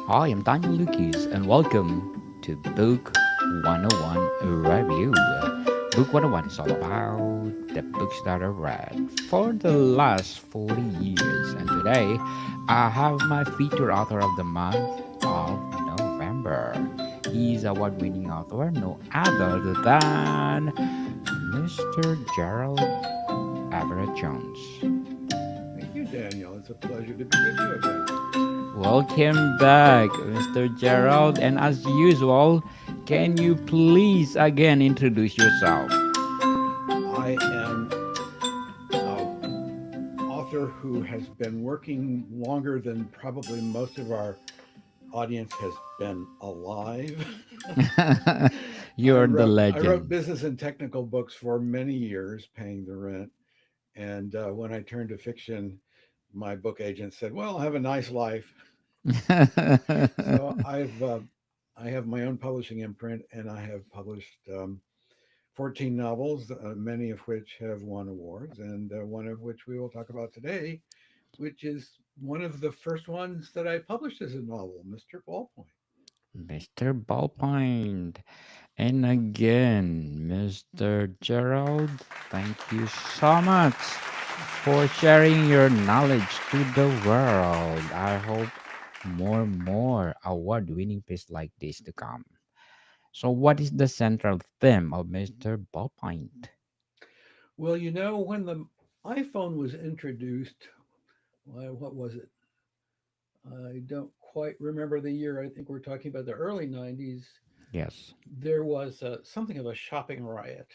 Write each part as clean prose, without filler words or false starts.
Hi, I'm Daniel Lucas, and welcome to Book 101 Review. Book 101 is all about the books that I read for the last 40 years. And today, I have my featured author of the month of November. He's award winning author, no other than Mr. Gerald Everett Jones. Thank you, Daniel. It's a pleasure to be with you again. Welcome back, Mr. Gerald. And as usual, can you please again introduce yourself? I am an author who has been working longer than probably most of our audience has been alive. You're the I wrote legend. business and technical books for many years, paying the rent. And when I turned to fiction, my book agent said, "Well, have a nice life." So I have my own publishing imprint, and I have published 14 novels, many of which have won awards, and one of which we will talk about today, which is one of the first ones that I published as a novel, Mr. Ballpoint. Mr. Ballpoint. And again, Mr. Gerald, thank you so much for sharing your knowledge to the world. I hope more award winning pieces like this to come. So, what is the central theme of Mr. Ballpoint? Well, you know, when the iPhone was introduced, what was it? I don't quite remember the year. I think we're talking about the early 90s. Yes. There was something of a shopping riot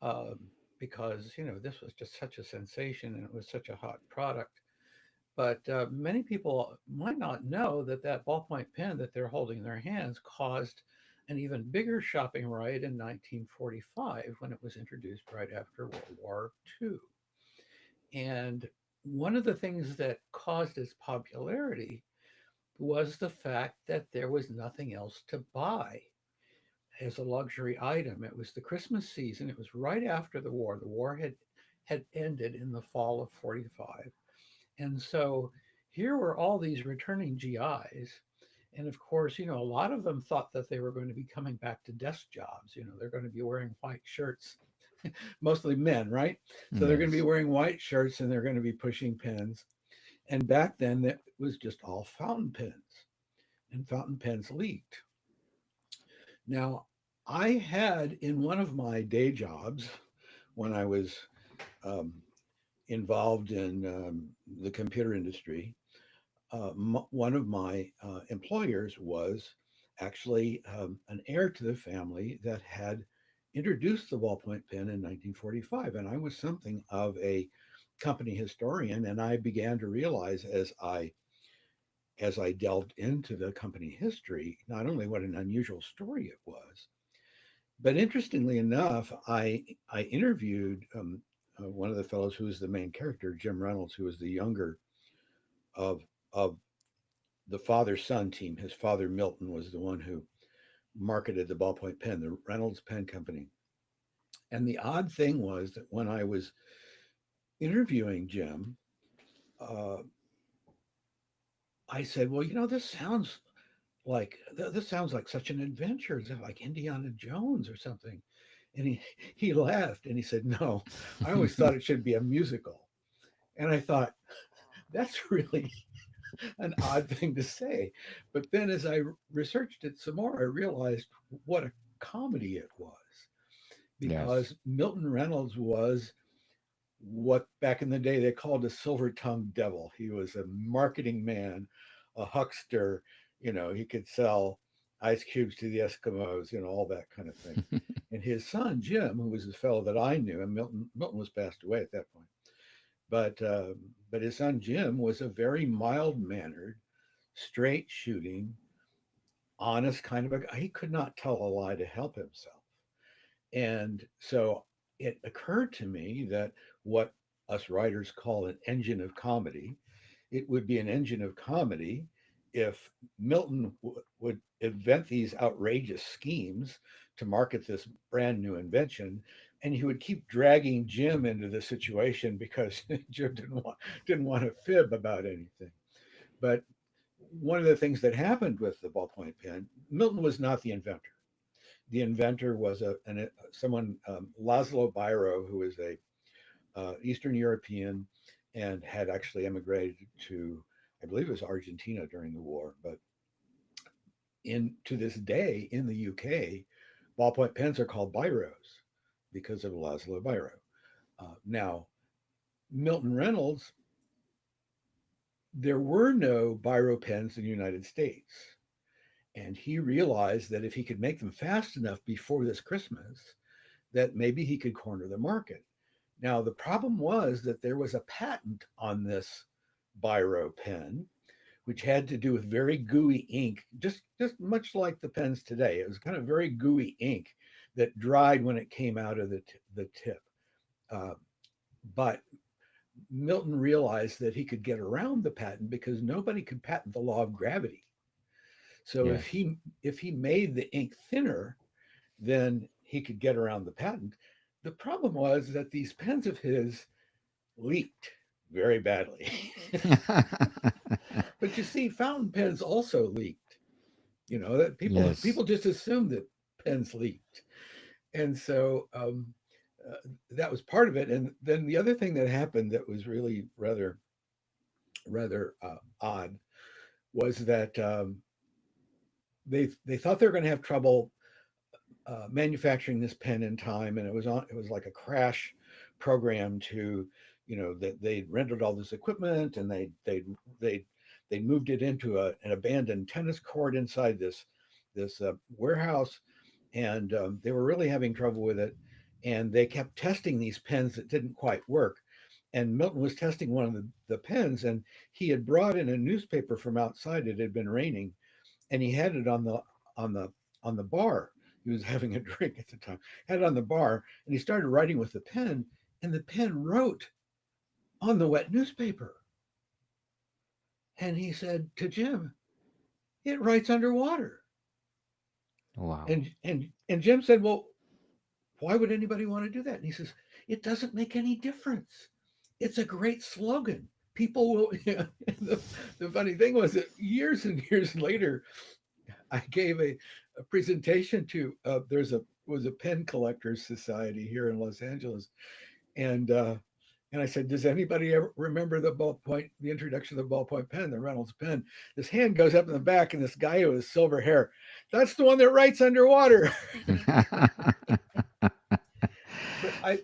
um, because, you know, this was just such a sensation and it was such a hot product. But many people might not know that that ballpoint pen that they're holding in their hands caused an even bigger shopping riot in 1945 when it was introduced right after World War II. And one of the things that caused its popularity was the fact that there was nothing else to buy as a luxury item. It was the Christmas season. It was right after the war. The war had ended in the fall of 45. And so here were all these returning GIs. And of course, you know, a lot of them thought that they were going to be coming back to desk jobs. You know, they're going to be wearing white shirts, mostly men, right? So they're going to be Yes. wearing white shirts and they're going to be pushing pens. And back then, it was just all fountain pens, and fountain pens leaked. Now, I had in one of my day jobs when I was um, involved in the computer industry, one of my employers was actually an heir to the family that had introduced the ballpoint pen in 1945. And I was something of a company historian, and I began to realize as I delved into the company history, not only what an unusual story it was, but interestingly enough, I interviewed one of the fellows who was the main character, Jim Reynolds, who was the younger of of the father son team. His father, Milton, was the one who marketed the ballpoint pen, the Reynolds Pen Company. And the odd thing was that when I was interviewing Jim, uh, I said, "Well, you know, this sounds like such an adventure. Is it like Indiana Jones or something?" And he laughed and he said, "No, I always thought it should be a musical." And I thought, that's really an odd thing to say. But then as I researched it some more, I realized what a comedy it was Yes. because Milton Reynolds was what back in the day they called a silver tongued devil. He was a marketing man, a huckster. You know, he could sell ice cubes to the Eskimos, you know, all that kind of thing. And his son, Jim, who was a fellow that I knew, and Milton was passed away at that point. But his son Jim was a very mild mannered, straight shooting, honest kind of a guy. He could not tell a lie to help himself. And so it occurred to me that what us writers call an engine of comedy, it would be an engine of comedy if Milton would invent these outrageous schemes to market this brand new invention, and he would keep dragging Jim into the situation because Jim didn't want to fib about anything. But one of the things that happened with the ballpoint pen, Milton was not the inventor. The inventor was someone, Laszlo Biro, who was a Eastern European and had actually emigrated to, I believe it was Argentina during the war. But in to this day in the UK, ballpoint pens are called Biros because of Laszlo Biro. Now, Milton Reynolds, there were no Biro pens in the United States. And he realized that if he could make them fast enough before this Christmas, that maybe he could corner the market. Now, the problem was that there was a patent on this Biro pen, which had to do with very gooey ink, just much like the pens today. It was kind of very gooey ink that dried when it came out of the tip. Uh, but Milton realized that he could get around the patent because nobody could patent the law of gravity. So Yes. if he made the ink thinner, then he could get around the patent. The problem was that these pens of his leaked very badly. But you see, fountain pens also leaked. You know that Yes. people just assumed that pens leaked, and so that was part of it. And then the other thing that happened that was really rather odd was that they thought they were going to have trouble manufacturing this pen in time, and it was like a crash program to, you know, that they'd rented all this equipment and they moved it into an abandoned tennis court inside this warehouse, and they were really having trouble with it, and they kept testing these pens that didn't quite work. And Milton was testing one of the pens, and he had brought in a newspaper from outside. It had been raining, and he had it on the on the bar. He was having a drink at the time. Had it on the bar, and he started writing with the pen, and the pen wrote on the wet newspaper. And he said to Jim, "It writes underwater." Wow. And Jim said, "Well, why would anybody want to do that?" And he says, "It doesn't make any difference. It's a great slogan. People will." The funny thing was that years and years later, I gave a presentation to there's a was a pen collectors society here in Los Angeles, and and I said, "Does anybody ever remember the introduction of the ballpoint pen, the Reynolds pen?" This hand goes up in the back, and this guy with silver hair, "That's the one that writes underwater."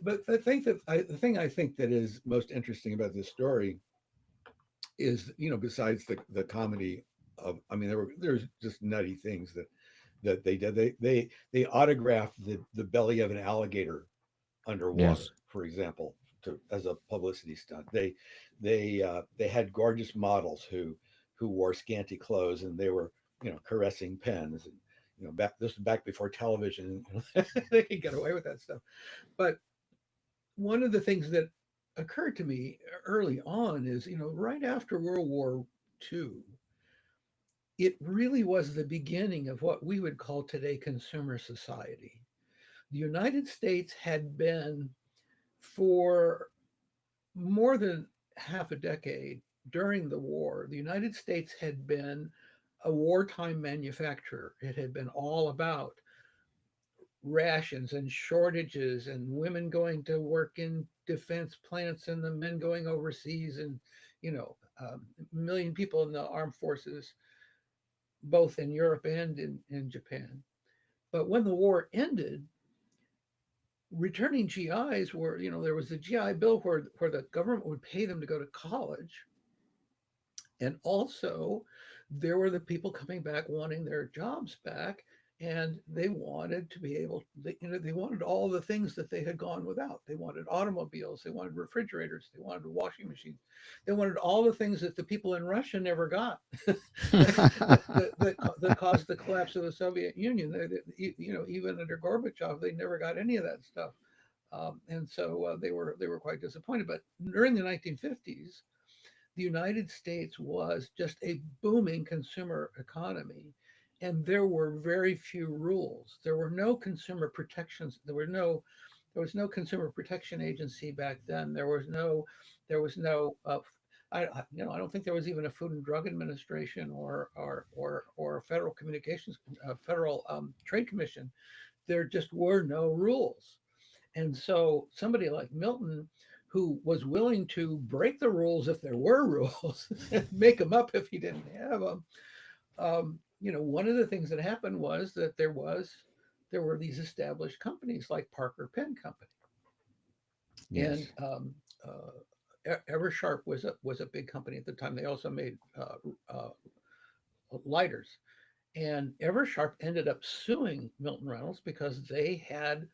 But the thing I think that is most interesting about this story is, you know, besides the comedy of, I mean, there's just nutty things that they did. They autographed the belly of an alligator Yes. underwater, for example, to as a publicity stunt. They had gorgeous models who wore scanty clothes, and they were, you know, caressing pens, and, you know, this was back before television. They could get away with that stuff. But one of the things that occurred to me early on is, you know, right after World War II, it really was the beginning of what we would call today consumer society. The United States had been, for more than half a decade during the war, the United States had been a wartime manufacturer. It had been all about rations and shortages and women going to work in defense plants and the men going overseas, and, you know, a million people in the armed forces, both in Europe and in Japan. But when the war ended, returning GIs were, you know, there was the GI Bill where the government would pay them to go to college. And also, there were the people coming back wanting their jobs back, and they wanted to be able, you know, they wanted all the things that they had gone without. They wanted automobiles, they wanted refrigerators, they wanted washing machines, they wanted all the things that the people in Russia never got. That caused the collapse of the Soviet Union. You know, even under Gorbachev, they never got any of that stuff. And so they were quite disappointed. But during the 1950s, the United States was just a booming consumer economy, and there were very few rules. There were no consumer protections. There was no consumer protection agency back then. There was no I don't think there was even a Food and Drug Administration or a Federal Communications, Federal Trade Commission. There just were no rules. And so somebody like Milton, who was willing to break the rules if there were rules, and make them up if he didn't have them, one of the things that happened was that there were these established companies like Parker Pen Company, and Yes. Eversharp was a big company at the time. They also made lighters, and Eversharp ended up suing Milton Reynolds because they had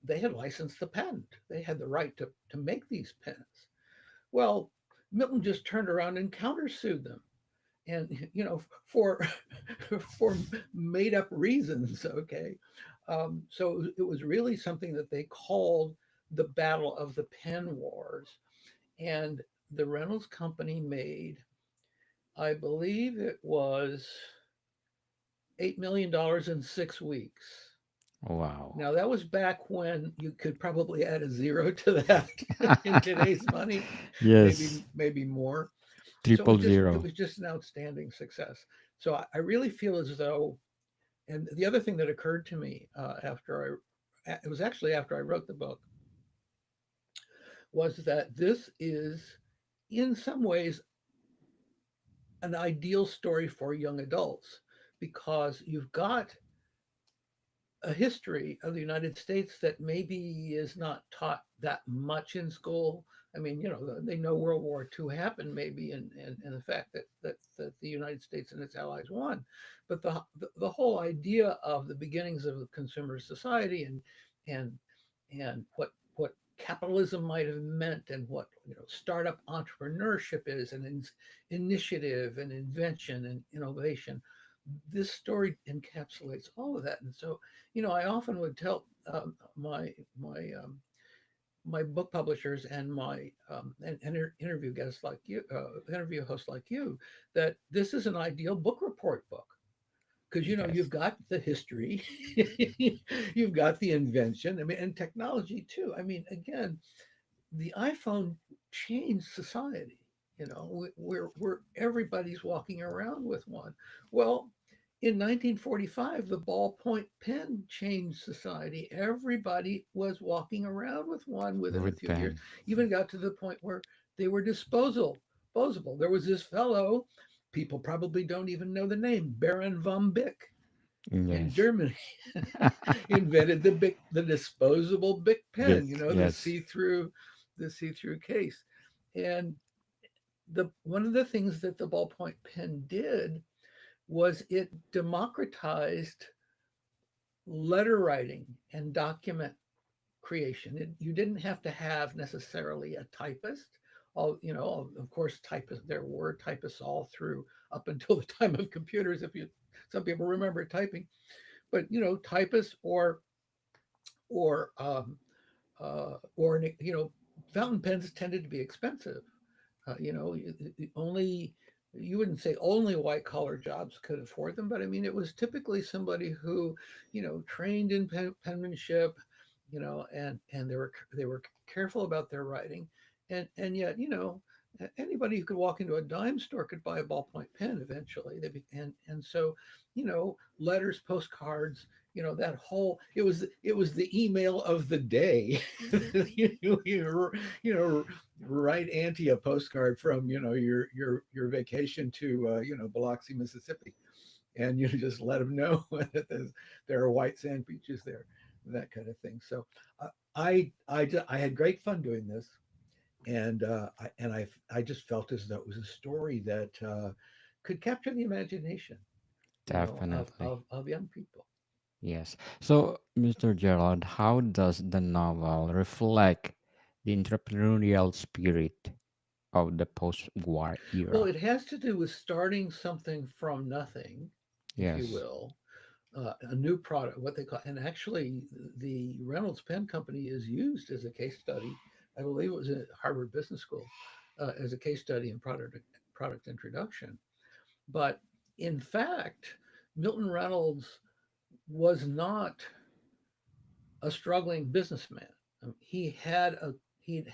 licensed the patent. They had the right to make these pens. Well, Milton just turned around and countersued them, and for for made up reasons. Okay, so it was really something that they called the Battle of the Pen Wars, and the Reynolds Company made, I believe it was $8 million in 6 weeks. Wow. Now that was back when you could probably add a zero to that in today's money, Yes. maybe more. So Triple it zero. was just an outstanding success. So I really feel as though, and the other thing that occurred to me it was actually after I wrote the book, was that this is in some ways an ideal story for young adults because you've got a history of the United States that maybe is not taught that much in school. I mean, they know World War II happened maybe, and the fact that the United States and its allies won, but the whole idea of the beginnings of the consumer society and what capitalism might have meant and what startup entrepreneurship is and initiative and invention and innovation, this story encapsulates all of that. And so, I often would tell my book publishers and my interview guests like you, interview hosts like you, that this is an ideal book report book because you've Yes. got the history, you've got the invention. I mean, and technology too. I mean, again, the iPhone changed society. We're everybody's walking around with one. Well, in 1945, the ballpoint pen changed society. Everybody was walking around with one within a With few years. pen. Even got to the point where they were disposable. There was this fellow, people probably don't even know the name, Baron von Bick in Yes. Germany, invented the disposable Bic pen, Big. the Yes. see-through case. And the one of the things that the ballpoint pen did was it democratized letter writing and document creation. You didn't have to have necessarily a typist. Of course, typists, there were typists all through up until the time of computers. Some people remember typing, but typists or fountain pens tended to be expensive. Only you wouldn't say only white collar jobs could afford them, but I mean it was typically somebody who trained in penmanship, and they were careful about their writing, and yet anybody who could walk into a dime store could buy a ballpoint pen eventually. And so letters, postcards, that whole it was the email of the day. Write Auntie a postcard from your vacation to Biloxi, Mississippi, and you just let them know that there are white sand beaches there, that kind of thing. So I had great fun doing this, and I just felt as though it was a story that could capture the imagination, of, Definitely. of young people. Yes. So, Mr. Gerald, how does the novel reflect the entrepreneurial spirit of the post-war Well, era? it has to do with starting something from nothing, if you Yes. will, a new product, what they call, and actually the Reynolds Pen Company is used as a case study. I believe it was at Harvard Business School as a case study in product introduction. But in fact, Milton Reynolds was not a struggling businessman. He had he'd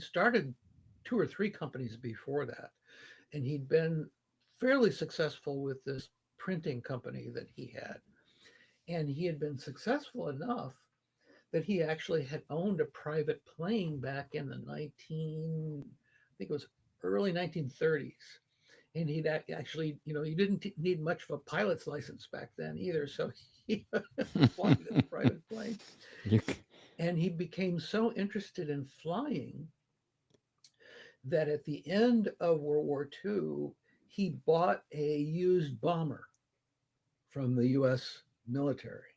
started. two or three companies before that, and he'd been fairly successful with this printing company that he had. And he had been successful enough that he actually had owned a private plane back in the 19, I think it was early 1930s. And he'd actually, you didn't need much of a pilot's license back then either. So he was flying this private plane. You c- And he became so interested in flying that at the end of World War II, he bought a used bomber from the US military,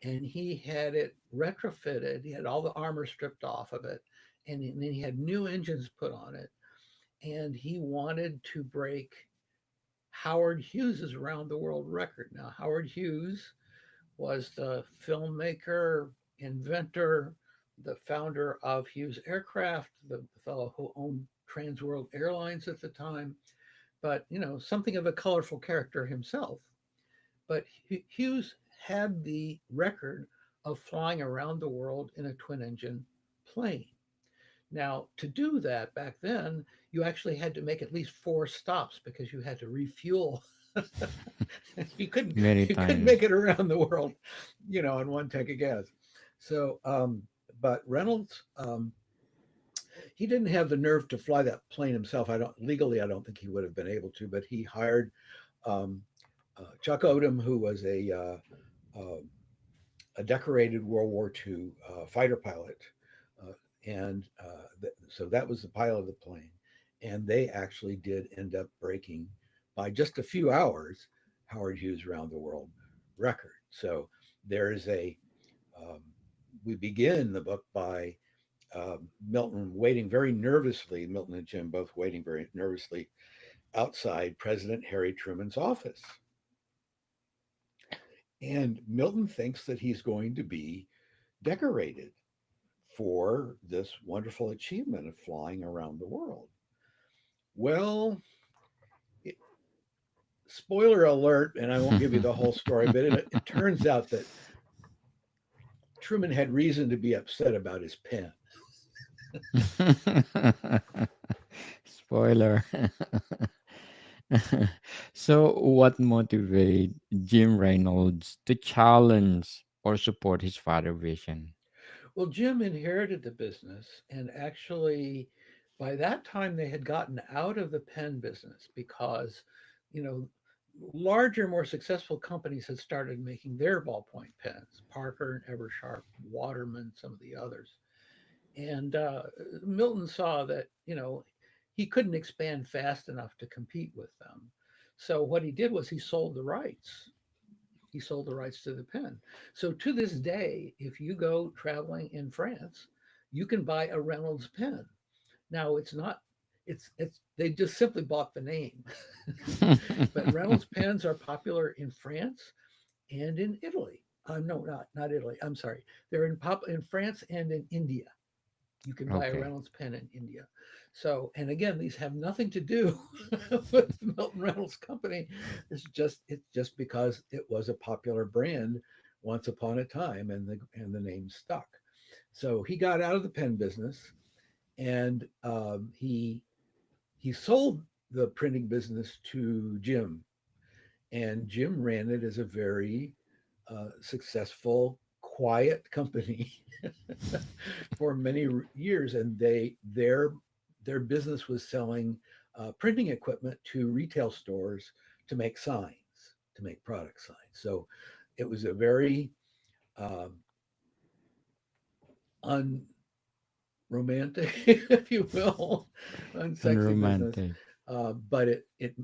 and he had it retrofitted. He had all the armor stripped off of it, and then he had new engines put on it. And he wanted to break Howard Hughes's round the world record. Now, Howard Hughes was the filmmaker, inventor, the founder of Hughes Aircraft, the fellow who owned Trans World Airlines at the time, but something of a colorful character himself. But Hughes had the record of flying around the world in a twin engine plane. Now, to do that back then, you actually had to make at least four stops because you had to refuel. you couldn't Many you couldn't make times. it around the world, on one tank of gas. So, but Reynolds, he didn't have the nerve to fly that plane himself. I don't think he would have been able to, but he hired um, Chuck Odom, who was a decorated World War II fighter pilot, so that was the pilot of the plane, and they actually did end up breaking by just a few hours Howard Hughes round the world record. So there is a we begin the book by Milton and Jim both waiting very nervously outside President Harry Truman's office. And Milton thinks that he's going to be decorated for this wonderful achievement of flying around the world. Well, it, spoiler alert, and I won't give you the whole story, but it turns out that Truman had reason to be upset about his pen. Spoiler. So, what motivated Jim Reynolds to challenge or support his father's vision? Well, Jim inherited the business, and actually, by that time, they had gotten out of the pen business because, you know, larger, more successful companies had started making their ballpoint pens, Parker and Eversharp, Waterman, some of the others. And Milton saw that, he couldn't expand fast enough to compete with them. So what he did was he sold the rights. He sold the rights to the pen. So to this day, if you go traveling in France, you can buy a Reynolds pen. Now it's not it's they just simply bought the name. But Reynolds pens are popular in France and in Italy. No, not Italy. I'm sorry. They're in France and in India. You can buy a Okay. Reynolds pen in India. So, and again, these have nothing to do with the Milton Reynolds Company. It's just because it was a popular brand once upon a time, and the name stuck. So he got out of the pen business, and he sold the printing business to Jim, and Jim ran it as a very successful, quiet company for many years, and their business was selling printing equipment to retail stores to make signs, to make product signs. So it was a very um, unromantic, if you will, unsexy business. Unromantic. But it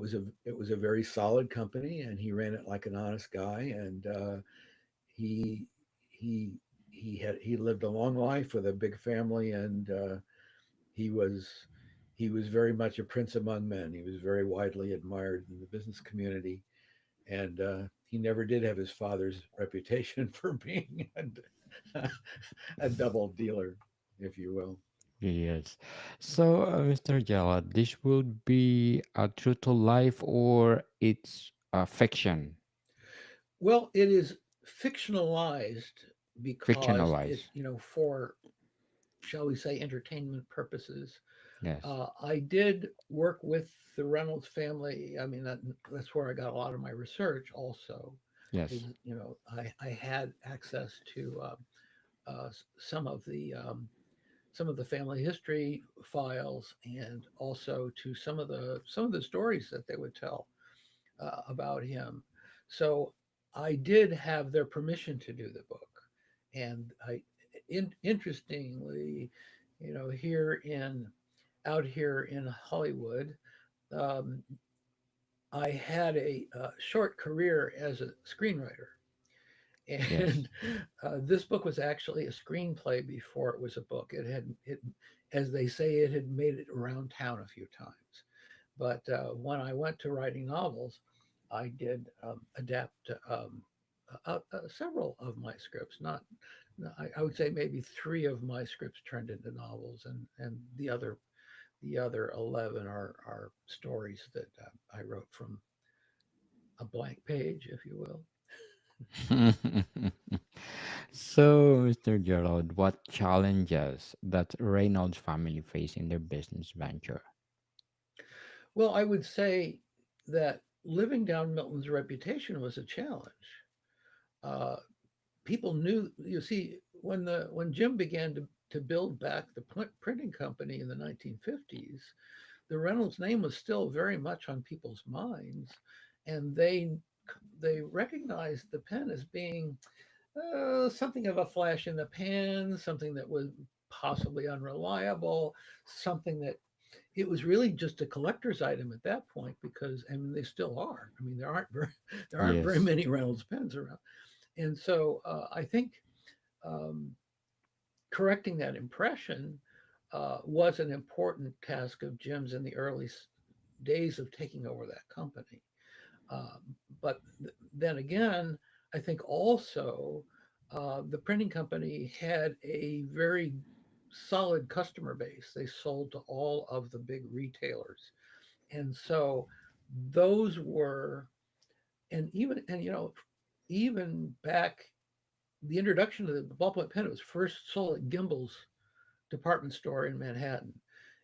was a very solid company, and he ran it like an honest guy, and he he he lived a long life with a big family, and he was he was very much a prince among men. He was very widely admired in the business community, and he never did have his father's reputation for being a double dealer, if you will. Yes. So, Mr. Jala, this would be a true to life or it's a fiction, Well, it is fictionalized because fictionalized. for shall we say, entertainment purposes. Yes. I did work with the Reynolds family. I mean, that's where I got a lot of my research. Also, is Yes. I had access to some of some of the family history files, and also to some of the stories that they would tell about him. So I did have their permission to do the book, and interestingly, here in out here in Hollywood, um, I had a short career as a screenwriter. Yes. And this book was actually a screenplay before it was a book. As they say, it had made it around town a few times. But when I went to writing novels, I did adapt several of my scripts. Not, I would say maybe three of my scripts turned into novels, and the other 11 are stories that I wrote from a blank page, if you will. So, Mr. Gerald, what challenges that Reynolds family face in their business venture? Well, I would say that living down Milton's reputation was a challenge. Uh, People knew, you see, when Jim began to build back the printing company in the 1950s, the Reynolds name was still very much on people's minds, and they recognized the pen as being something of a flash in the pan, something that was possibly unreliable, something that it was really just a collector's item at that point, because I mean they still are. I mean there aren't very Yes. many Reynolds pens around, and so I think um, correcting that impression was an important task of Jim's in the early days of taking over that company. But then again, I think also the printing company had a very solid customer base. They sold to all of the big retailers. And so those were, and even back, the introduction of the ballpoint pen was first sold at Gimbel's department store in Manhattan.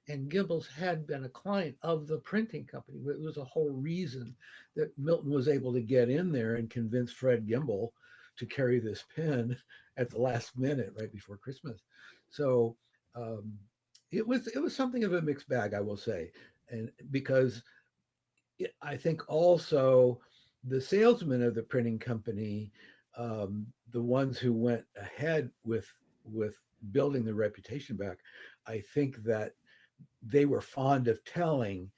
And Gimbel's had been a client of the printing company. It was a whole reason that Milton was able to get in there and convince Fred Gimbel to carry this pen at the last minute, right before Christmas. So um, it was something of a mixed bag, I will say, and because I think also the salesmen of the printing company, the ones who went ahead with building the reputation back, I think that they were fond of telling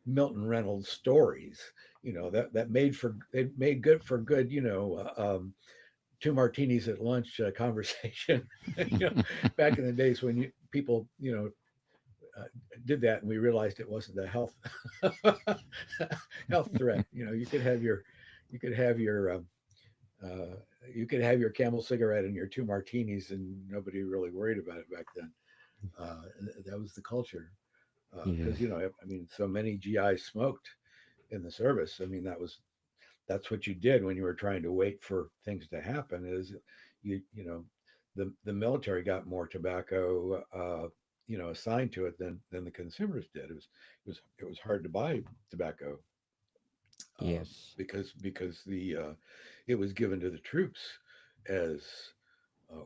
Milton Reynolds stories. That made for it made good for good. Two martinis at lunch conversation. Back in the days when people uh, did that, and we realized it wasn't a health threat. You could have your uh, you could have your Camel cigarette and your two martinis, and nobody really worried about it back then. That was the culture because Yes. I mean, so many GIs smoked in the service. I mean, that's what you did when you were trying to wait for things to happen. Is the military got more tobacco assigned to it than the consumers did. It was hard to buy tobacco Yes. because the it was given to the troops as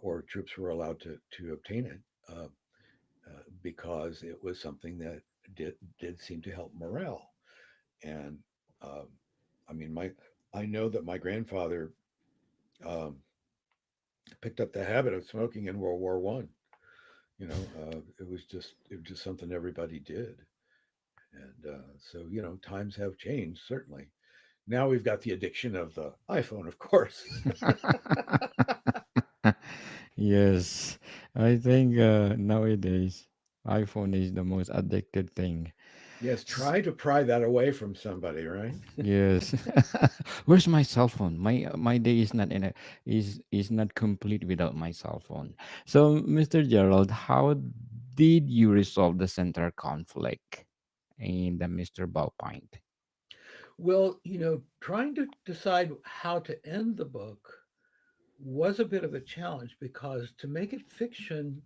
or troops were allowed to obtain it because it was something that did seem to help morale. And um, I mean, I know that my grandfather um, picked up the habit of smoking in World War I. It was just something everybody did, and so times have changed certainly. Now we've got the addiction of the iPhone, of course. Yes. I think nowadays iPhone is the most addicted thing. Yes, S- try to pry that away from somebody, right? Yes. Where's my cell phone? My day is not in a is not complete without my cell phone. So, Mr. Gerald, how did you resolve the center conflict in the Mr. Ballpoint? Well, trying to decide how to end the book was a bit of a challenge because to make it fiction,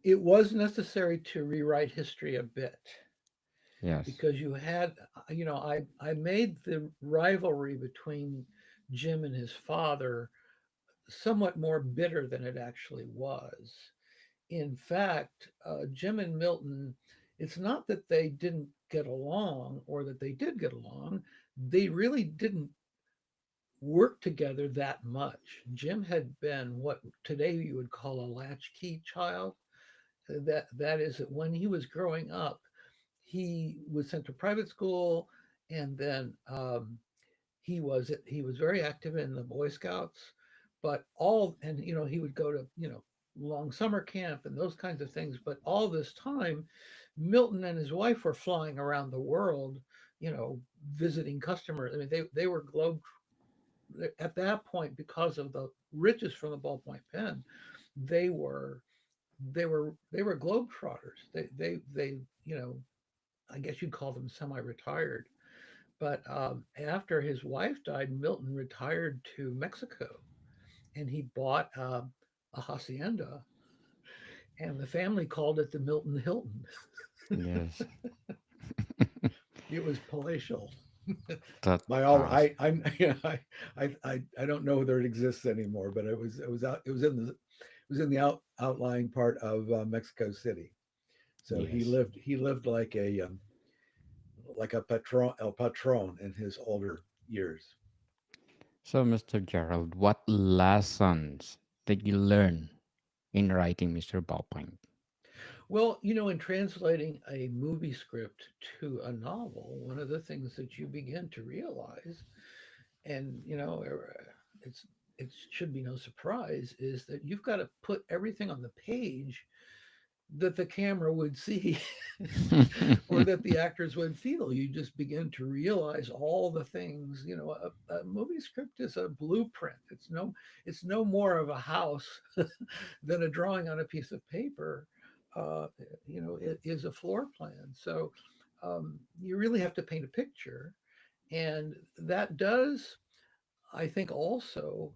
it was necessary to rewrite history a bit Yes. because you had, I made the rivalry between Jim and his father somewhat more bitter than it actually was. In fact, Jim and Milton, it's not that they didn't get along or that they did get along. They really didn't work together that much. Jim had been what today you would call a latchkey child. That is that when he was growing up, he was sent to private school, and then he was very active in the Boy Scouts, but all and he would go to long summer camp and those kinds of things. But all this time, Milton and his wife were flying around the world, visiting customers. I mean, they were globe at that point because of the riches from the ballpoint pen. They were they were globetrotters. They I guess you'd call them semi-retired. But after his wife died, Milton retired to Mexico, and he bought a hacienda, and the family called it the Milton Hilton. Yes. It was palatial. That By all, house. I'm, I don't know whether it exists anymore, but it was out, it was in the outlying part of Mexico City. So he Yes. lived he lived like a patron el patron in his older years. So, Mr. Gerald, what lessons did you learn in writing Mr. Ballpoint? Well, in translating a movie script to a novel, one of the things that you begin to realize, and it's it should be no surprise, is that you've got to put everything on the page that the camera would see or that the actors would feel. You just begin to realize all the things. A movie script is a blueprint. It's no more of a house than a drawing on a piece of paper. It is a floor plan. So you really have to paint a picture, and that does, I think, also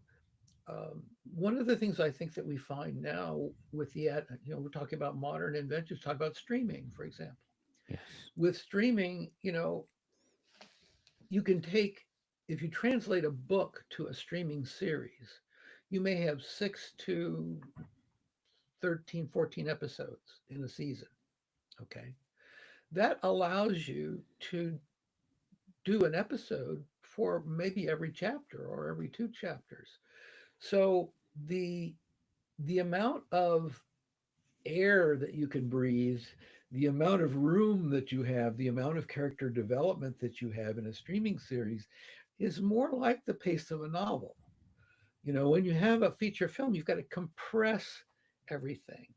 one of the things I think that we find now with we're talking about modern inventions, talk about streaming, for example. Yes. With streaming, you can take, if you translate a book to a streaming series, you may have 6 to 13, 14 episodes in a season. Okay. That allows you to do an episode for maybe every chapter or every two chapters. So the amount of air that you can breathe, the amount of room that you have, the amount of character development that you have in a streaming series is more like the pace of a novel. When you have a feature film, you've got to compress everything.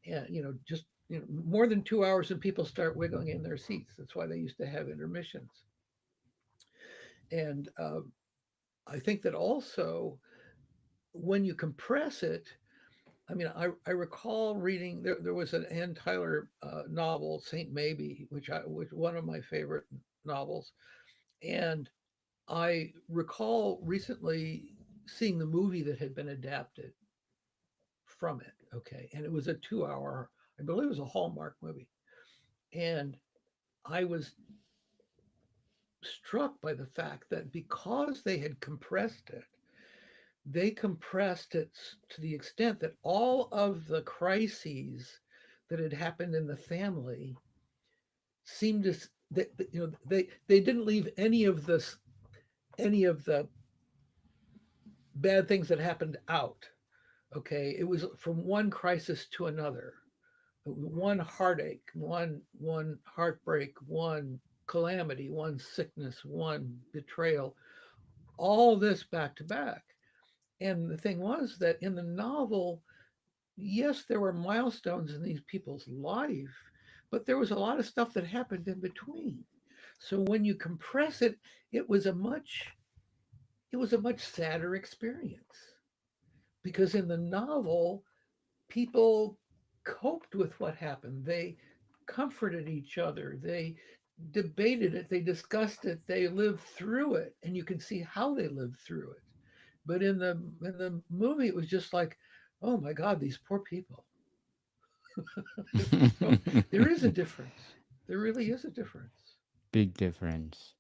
And, just more than 2 hours and people start wiggling in their seats. That's why they used to have intermissions. And I think that also when you compress it, I mean, I recall reading there was an Ann Tyler novel, Saint Maybe, which one of my favorite novels, and I recall recently seeing the movie that had been adapted from it. Okay, and it was a 2 hour, I believe it was a Hallmark movie, and I was struck by the fact that because they compressed it to the extent that all of the crises that had happened in the family seemed to they didn't leave any of the bad things that happened out. Okay, it was from one crisis to another, one heartache, one heartbreak, one calamity, one sickness, one betrayal, all this back to back. And the thing was that in the novel, yes, there were milestones in these people's life, but there was a lot of stuff that happened in between. So when you compress it, it was a much it was a much sadder experience because in the novel, people coped with what happened. They comforted each other. They debated it. They discussed it. They lived through it, and you can see how they lived through it. But in the movie, it was just like, oh my God, these poor people. So there is a difference. There really is a difference. Big difference.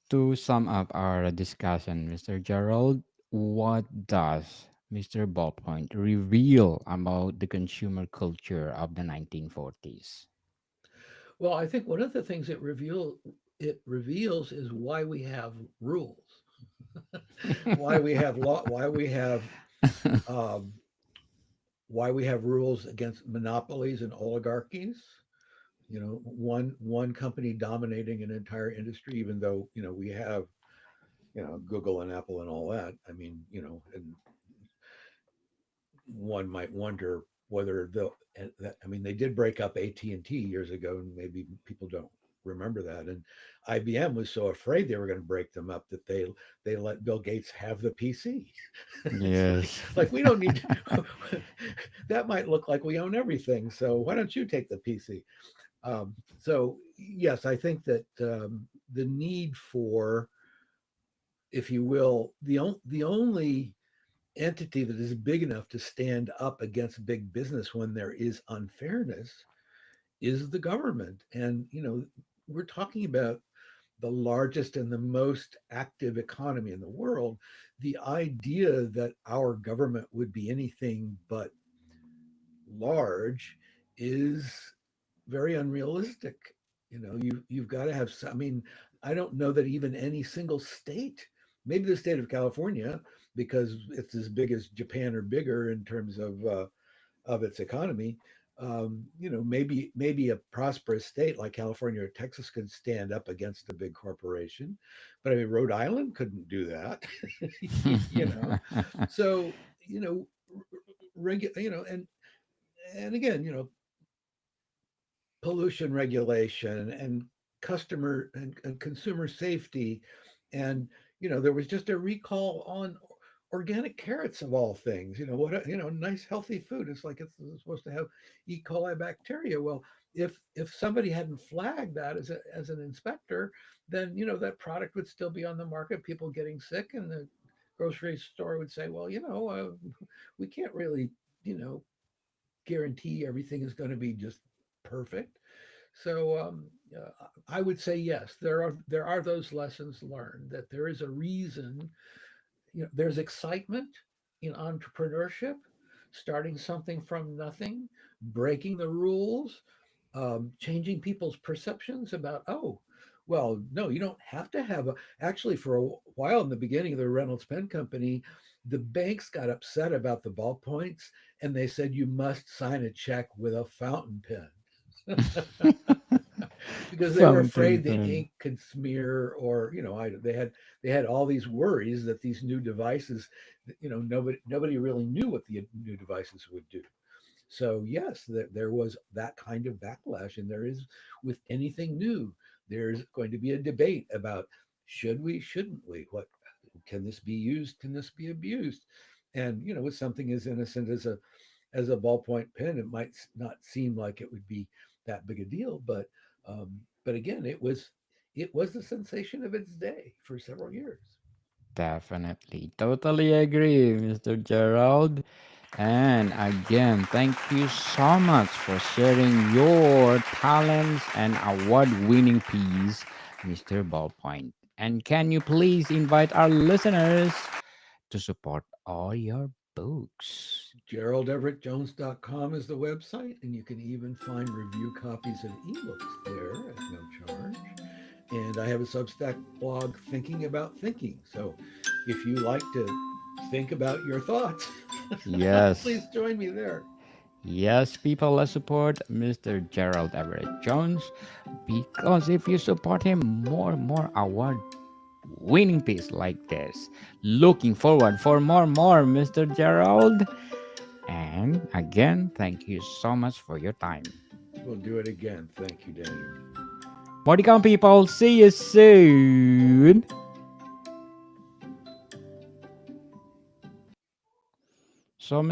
To sum up our discussion, Mr. Gerald, what does Mr. Ballpoint reveal about the consumer culture of the 1940s? Well, I think one of the things it reveals is why we have rules, why we have law, um, why we have rules against monopolies and oligarchies. You know, one company dominating an entire industry, even though we have Google and Apple and all that. I mean, and one might wonder whether they'll. And that, I mean, they did break up AT&T years ago, and maybe people don't remember that. And IBM was so afraid they were going to break them up that they let Bill Gates have the PC. It's Yes. like we don't need to, that might look like we own everything. So why don't you take the PC? So yes, I think that the need for, if you will, the only entity that is big enough to stand up against big business when there is unfairness is the government. And we're talking about the largest and the most active economy in the world. The idea that our government would be anything but large is very unrealistic. You've got to have some, I mean, I don't know that even any single state, maybe the state of California, because it's as big as Japan or bigger in terms of its economy. Maybe a prosperous state like California or Texas could stand up against a big corporation, but I mean Rhode Island couldn't do that. you know, so you know, and again, pollution regulation and customer and consumer safety, and there was just a recall on organic carrots of all things. Nice healthy food. It's like it's supposed to have E. coli bacteria. Well, if somebody hadn't flagged that as an inspector, then that product would still be on the market. People getting sick, and the grocery store would say, well, we can't really guarantee everything is going to be just perfect. So I would say yes, there are those lessons learned, that there is a reason. There's excitement in entrepreneurship, starting something from nothing, breaking the rules, changing people's perceptions about, oh, well, no, you don't have to have a. Actually, for a while in the beginning of the Reynolds Pen Company, the banks got upset about the ballpoints, and they said you must sign a check with a fountain pen. Because they were Fountain afraid the pen. ink could smear, or they had all these worries that these new devices, nobody really knew what the new devices would do. So yes, there was that kind of backlash, and there is with anything new. There's going to be a debate about, should we, shouldn't we, what can this be used, can this be abused? And with something as innocent as a ballpoint pen, it might not seem like it would be that big a deal, but again, it was the sensation of its day for several years. Definitely. Totally agree, Mr. Gerald. And again, thank you so much for sharing your talents and award winning piece, Mr. Ballpoint. And can you please invite our listeners to support all your books? GeraldEverettJones.com is the website, and you can even find review copies and ebooks there at no charge. And I have a Substack blog, Thinking About Thinking. So if you like to think about your thoughts, Yes. please join me there. Yes, people, let's support Mr. Gerald Everett Jones, because if you support him, more award winning piece like this. Looking forward for more, Mr. Gerald. And again, thank you so much for your time. We'll do it again. Thank you, Daniel. More to come, people. See you soon.